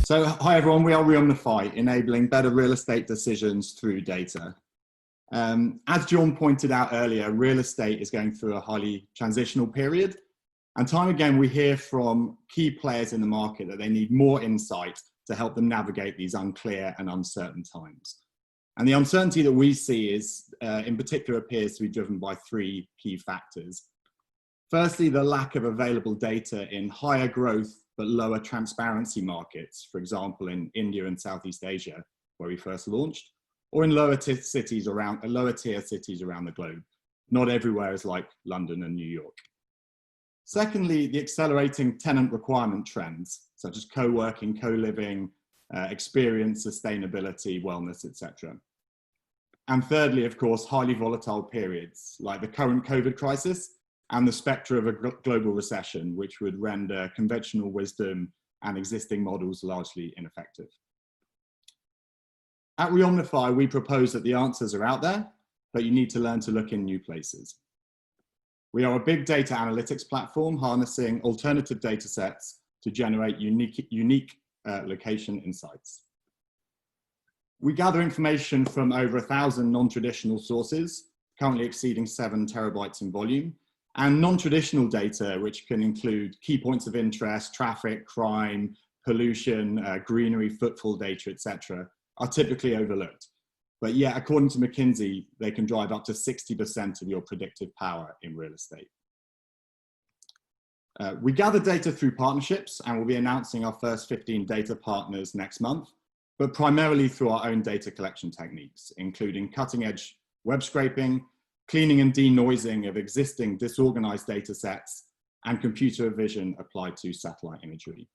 So, hi everyone, we are REOMNIFY, enabling better real estate decisions through data. As John pointed out earlier, real estate is going through a highly transitional period. And time again, we hear from key players in the market that they need more insight to help them navigate these unclear and uncertain times. And the uncertainty that we see is, in particular, appears to be driven by three key factors. Firstly, the lack of available data in higher growth but lower transparency markets, for example, in India and Southeast Asia, where we first launched, or in lower tier cities around the globe. Not everywhere is like London and New York. Secondly, the accelerating tenant requirement trends, such as co-working, co-living, experience, sustainability, wellness, etc. And thirdly, of course, highly volatile periods, like the current COVID crisis, and the spectre of a global recession, which would render conventional wisdom and existing models largely ineffective. At REOMNIFY, we propose that the answers are out there, but you need to learn to look in new places. We are a big data analytics platform harnessing alternative data sets to generate unique location insights. We gather information from over 1,000 non-traditional sources, currently exceeding 7 terabytes in volume, and non-traditional data, which can include key points of interest, traffic, crime, pollution, greenery, footfall data, etc., are typically overlooked. But yet, according to McKinsey, they can drive up to 60% of your predictive power in real estate. We gather data through partnerships, and we'll be announcing our first 15 data partners next month, but primarily through our own data collection techniques, including cutting-edge web scraping, cleaning and denoising of existing disorganized data sets, and computer vision applied to satellite imagery.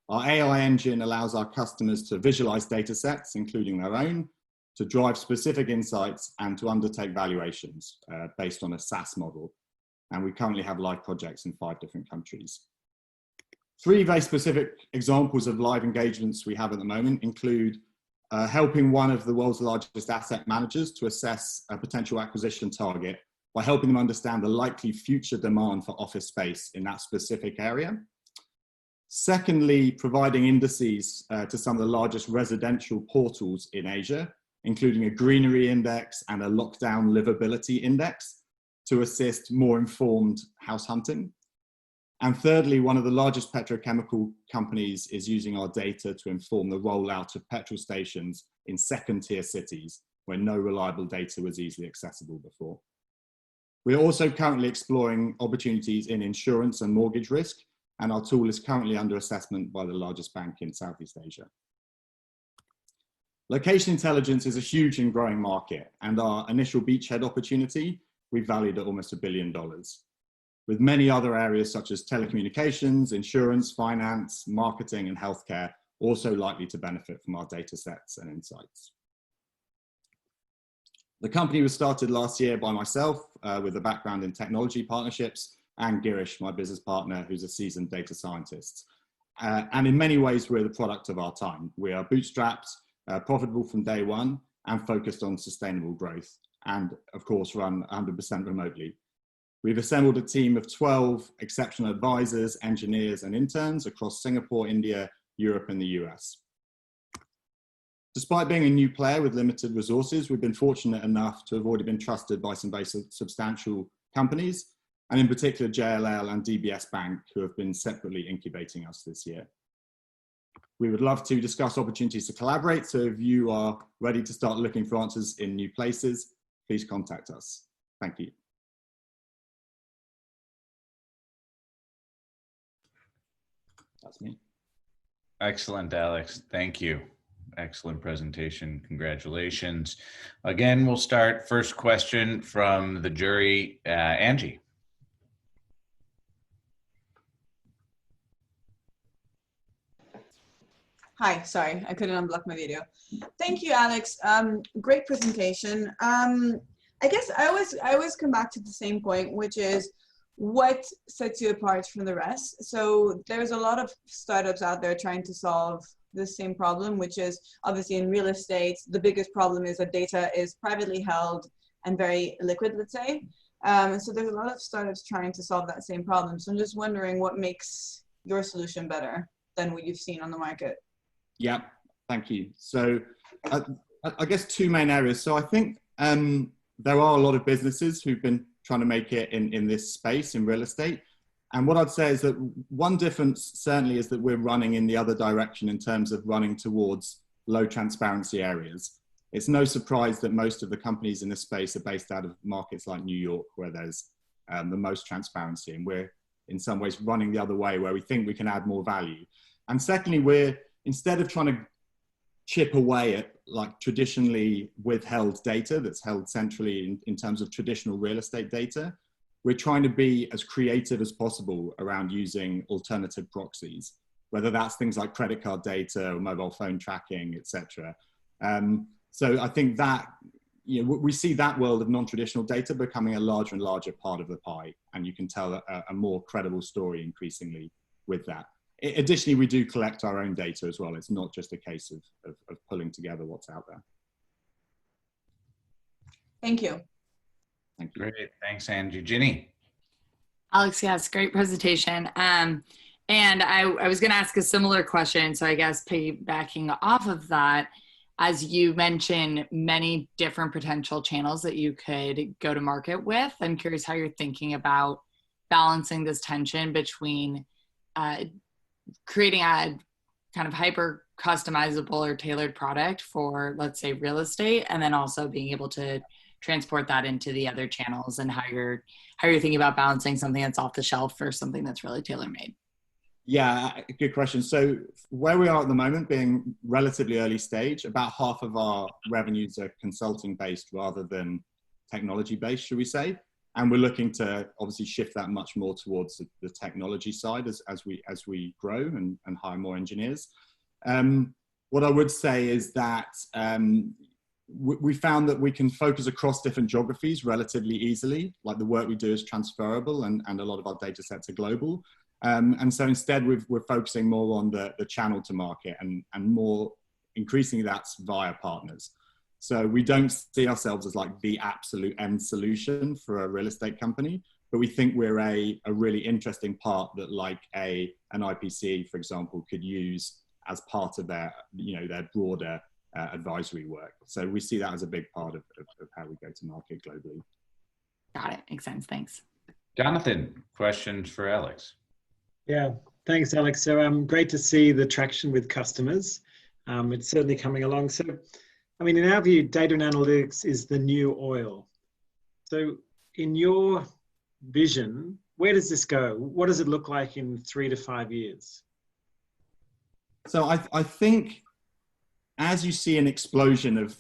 Our AI engine allows our customers to visualize data sets, including their own, to drive specific insights and to undertake valuations based on a SaaS model. And we currently have live projects in 5 different countries. 3 very specific examples of live engagements we have at the moment include helping one of the world's largest asset managers to assess a potential acquisition target by helping them understand the likely future demand for office space in that specific area. Secondly, providing indices to some of the largest residential portals in Asia, including a greenery index and a lockdown livability index to assist more informed house hunting. And thirdly, one of the largest petrochemical companies is using our data to inform the rollout of petrol stations in second-tier cities where no reliable data was easily accessible before. We are also currently exploring opportunities in insurance and mortgage risk, and our tool is currently under assessment by the largest bank in Southeast Asia. Location intelligence is a huge and growing market, and our initial beachhead opportunity we valued at almost $1 billion. With many other areas such as telecommunications, insurance, finance, marketing, and healthcare also likely to benefit from our data sets and insights. The company was started last year by myself with a background in technology partnerships, and Girish, my business partner, who's a seasoned data scientist. And in many ways, we're the product of our time. We are bootstrapped, profitable from day one, and focused on sustainable growth, and of course, run 100% remotely. We've assembled a team of 12 exceptional advisors, engineers, and interns across Singapore, India, Europe, and the US. Despite being a new player with limited resources, we've been fortunate enough to have already been trusted by some very substantial companies, and in particular JLL and DBS Bank, who have been separately incubating us this year. We would love to discuss opportunities to collaborate, so if you are ready to start looking for answers in new places, please contact us. Thank you. That's me. Excellent, Alex. Thank you. Excellent presentation. Congratulations. Again, we'll start first question from the jury, Angie. Hi, sorry, I couldn't unblock my video. Thank you, Alex. Great presentation. I guess I always come back to the same point, which is what sets you apart from the rest. So there's a lot of startups out there trying to solve the same problem, which is obviously in real estate, the biggest problem is that data is privately held and very liquid, let's say. So there's a lot of startups trying to solve that same problem. So I'm just wondering what makes your solution better than what you've seen on the market. Yeah, thank you. So I guess two main areas. So I think there are a lot of businesses who've been trying to make it in this space in real estate. And what I'd say is that one difference certainly is that we're running in the other direction in terms of running towards low transparency areas. It's no surprise that most of the companies in this space are based out of markets like New York, where there's the most transparency. And we're in some ways running the other way, where we think we can add more value. And secondly, we're, instead of trying to chip away at like traditionally withheld data that's held centrally in terms of traditional real estate data, we're trying to be as creative as possible around using alternative proxies, whether that's things like credit card data or mobile phone tracking, etc. So I think that, you know, we see that world of non-traditional data becoming a larger and larger part of the pie, and you can tell a more credible story increasingly with that. Additionally, we do collect our own data as well. It's not just a case of pulling together what's out there. Thank you. Thank you. Great, thanks, Angie. Ginny. Alex, yes, great presentation. And I was going to ask a similar question. So I guess piggybacking off of that, as you mentioned, many different potential channels that you could go to market with. I'm curious how you're thinking about balancing this tension between creating a kind of hyper customizable or tailored product for, let's say, real estate, and then also being able to transport that into the other channels, and how you're thinking about balancing something that's off the shelf for something that's really tailor-made. Yeah, good question. So where we are at the moment, being relatively early stage, about half of our revenues are consulting based rather than technology based, should we say? And we're looking to obviously shift that much more towards the technology side as we grow and hire more engineers. What I would say is that we found that we can focus across different geographies relatively easily. Like the work we do is transferable, and a lot of our data sets are global. And so instead we're focusing more on the channel to market, and more increasingly that's via partners. So we don't see ourselves as like the absolute end solution for a real estate company, but we think we're a really interesting part that like an IPC, for example, could use as part of their, you know, their broader advisory work. So we see that as a big part of how we go to market globally. Got it. Makes sense. Thanks. Jonathan, questions for Alex? Yeah, thanks, Alex. So great to see the traction with customers. It's certainly coming along. So, I mean, in our view, data and analytics is the new oil. So in your vision, where does this go? What does it look like in 3 to 5 years? So I think as you see an explosion of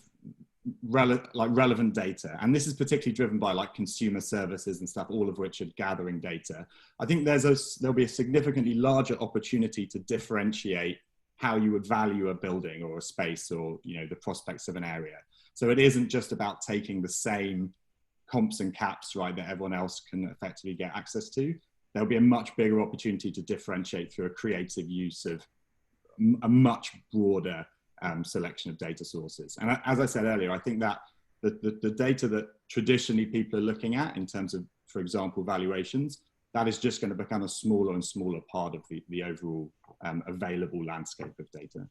relevant data, and this is particularly driven by like consumer services and stuff, all of which are gathering data, I think there'll be a significantly larger opportunity to differentiate how you would value a building or a space, or, you know, the prospects of an area. So it isn't just about taking the same comps and caps, right, that everyone else can effectively get access to. There'll be a much bigger opportunity to differentiate through a creative use of a much broader selection of data sources. And as I said earlier, I think that the data that traditionally people are looking at in terms of, for example, valuations, that is just going to become a smaller and smaller part of the overall available landscape of data.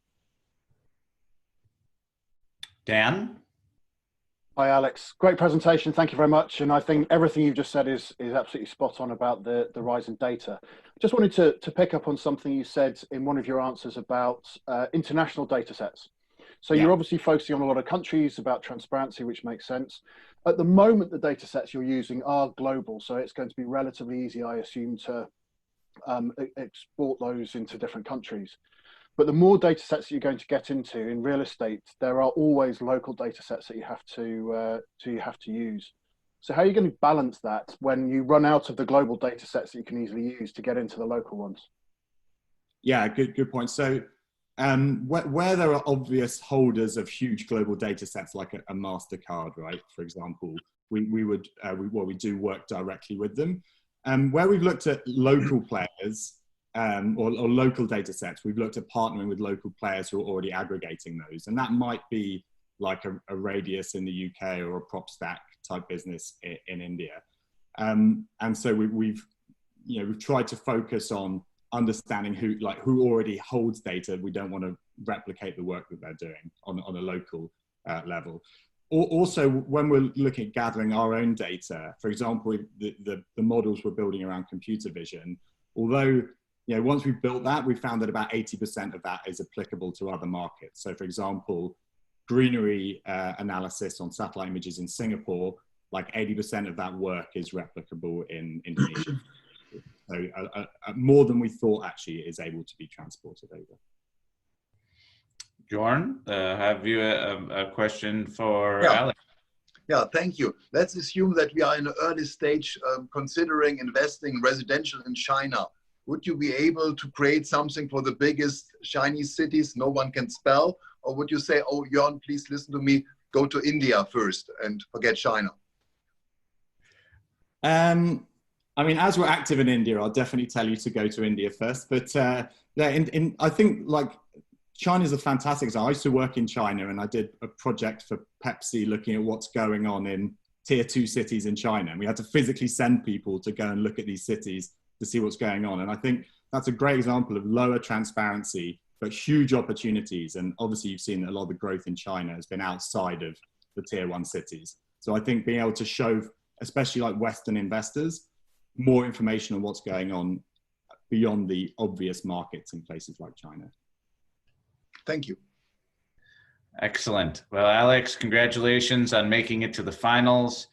Dan? Hi, Alex. Great presentation. Thank you very much. And I think everything you've just said is absolutely spot on about the rise in data. Just wanted to pick up on something you said in one of your answers about international data sets. So you're obviously focusing on a lot of countries, about transparency, which makes sense. At the moment, the data sets you're using are global. So it's going to be relatively easy, I assume, to export those into different countries. But the more data sets that you're going to get into in real estate, there are always local data sets that you have to use. So how are you going to balance that when you run out of the global data sets that you can easily use to get into the local ones? Yeah, good point. So where there are obvious holders of huge global data sets, like a MasterCard, right, for example, we do work directly with them. Where we've looked at local players, or local data sets, we've looked at partnering with local players who are already aggregating those. And that might be like a Radius in the UK or a PropStack type business in India. And so we've tried to focus on understanding who already holds data. We don't want to replicate the work that they're doing on a local level. Also, when we're looking at gathering our own data, for example, the models we're building around computer vision, although once we've built that, we found that about 80% of that is applicable to other markets. So for example, greenery analysis on satellite images in Singapore, like 80% of that work is replicable in Indonesia. So more than we thought actually is able to be transported over. Jorn, have you a question for Alex? Yeah, thank you. Let's assume that we are in an early stage considering investing in residential in China. Would you be able to create something for the biggest Chinese cities no one can spell? Or would you say, oh, Jorn, please listen to me, go to India first and forget China? I mean, as we're active in India, I'll definitely tell you to go to India first. But I think like China's a fantastic example. I used to work in China and I did a project for Pepsi looking at what's going on in tier 2 cities in China. And we had to physically send people to go and look at these cities to see what's going on. And I think that's a great example of lower transparency, but huge opportunities. And obviously you've seen that a lot of the growth in China has been outside of the tier 1 cities. So I think being able to show, especially like Western investors, more information on what's going on beyond the obvious markets in places like China. Thank you. Excellent. Well, Alex, congratulations on making it to the finals.